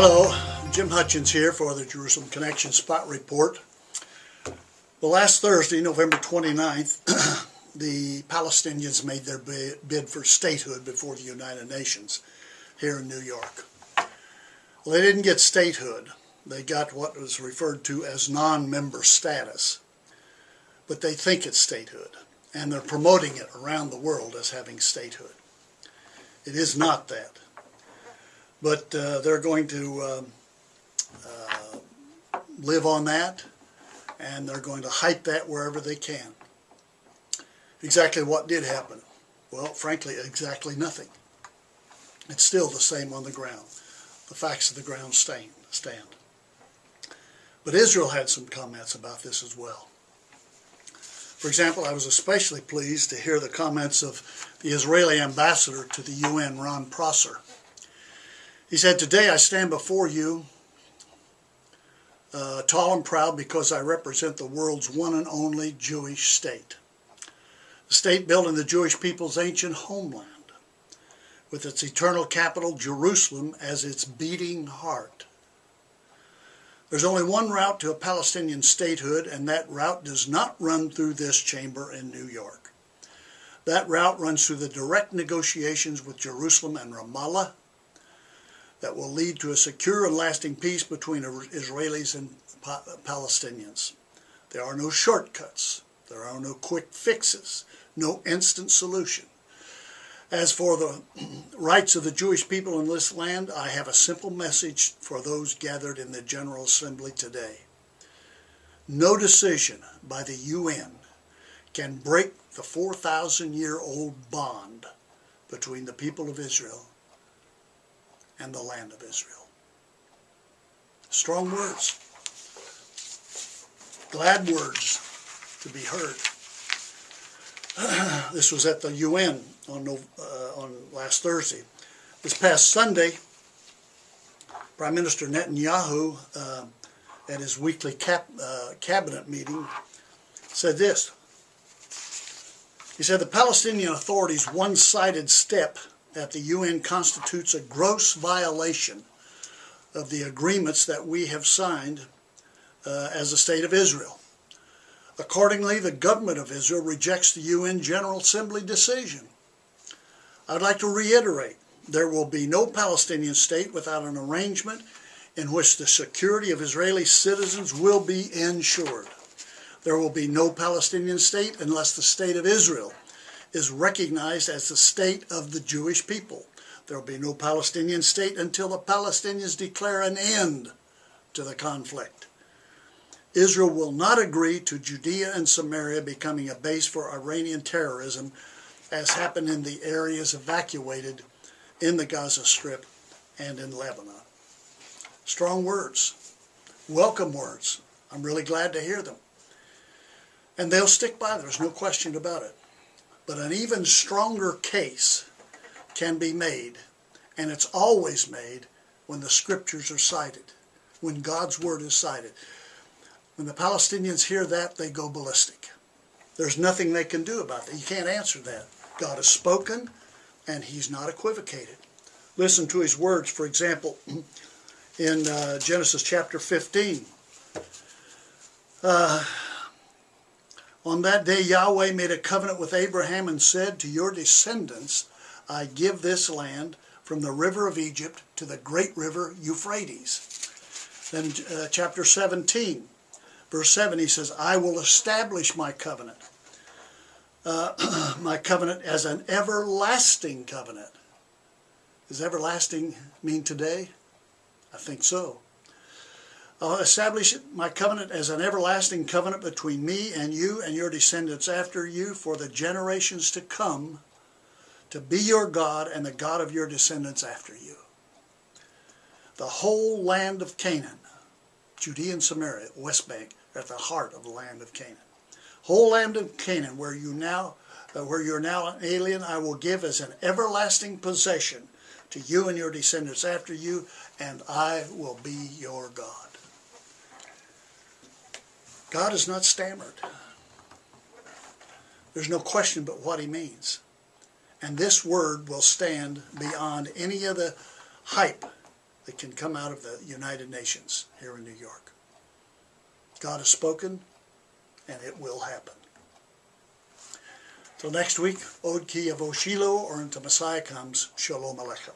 Hello, Jim Hutchins here for the Jerusalem Connection Spot Report. Well, last Thursday, November 29th, the Palestinians made their bid for statehood before the United Nations here in New York. Well, they didn't get statehood. They got what was referred to as non-member status. But they think it's statehood, and they're promoting it around the world as having statehood. It is not that. But they're going to live on that, and they're going to hype that wherever they can. Exactly what did happen? Well, frankly, exactly nothing. It's still the same on the ground. The facts of the ground stand. But Israel had some comments about this as well. For example, I was especially pleased to hear the comments of the Israeli ambassador to the UN, Ron Prosser. He said, "Today I stand before you tall and proud because I represent the world's one and only Jewish state. The state built in the Jewish people's ancient homeland, with its eternal capital, Jerusalem, as its beating heart. There's only one route to a Palestinian statehood, and that route does not run through this chamber in New York. That route runs through the direct negotiations with Jerusalem and Ramallah that will lead to a secure and lasting peace between Israelis and Palestinians. There are no shortcuts. There are no quick fixes. No instant solution. As for the rights of the Jewish people in this land, I have a simple message for those gathered in the General Assembly today. No decision by the UN can break the 4,000-year-old bond between the people of Israel and the land of Israel." Strong words. Glad words to be heard. This was at the UN on last Thursday. This past Sunday, Prime Minister Netanyahu, at his weekly cabinet meeting, said this. He said, "The Palestinian Authority's one-sided step at the UN constitutes a gross violation of the agreements that we have signed as the State of Israel. Accordingly, the government of Israel rejects the UN General Assembly decision. I'd like to reiterate, there will be no Palestinian state without an arrangement in which the security of Israeli citizens will be ensured. There will be no Palestinian state unless the State of Israel is recognized as the state of the Jewish people. There will be no Palestinian state until the Palestinians declare an end to the conflict. Israel will not agree to Judea and Samaria becoming a base for Iranian terrorism, as happened in the areas evacuated in the Gaza Strip and in Lebanon." Strong words. Welcome words. I'm really glad to hear them. And they'll stick by. There's no question about it. But an even stronger case can be made, and it's always made when the scriptures are cited, when God's word is cited. When the Palestinians hear that, they go ballistic. There's nothing they can do about that. You can't answer that. God has spoken, and he's not equivocated. Listen to his words, for example, in Genesis chapter 15. "On that day Yahweh made a covenant with Abraham and said, 'To your descendants I give this land from the river of Egypt to the great river Euphrates.'" Then chapter 17, verse 7, he says, "I will establish my covenant as an everlasting covenant." Does everlasting mean today? I think so. "I'll establish my covenant as an everlasting covenant between me and you and your descendants after you for the generations to come, to be your God and the God of your descendants after you." The whole land of Canaan, Judea and Samaria, West Bank, are at the heart of the land of Canaan. Whole land of Canaan, where you're now an alien, I will give as an everlasting possession to you and your descendants after you, and I will be your God. God is not stammered. There's no question but what he means. And this word will stand beyond any of the hype that can come out of the United Nations here in New York. God has spoken, and it will happen. Till next week, Od Ki Yavo Shiloh, or until Messiah comes, Shalom Aleichem.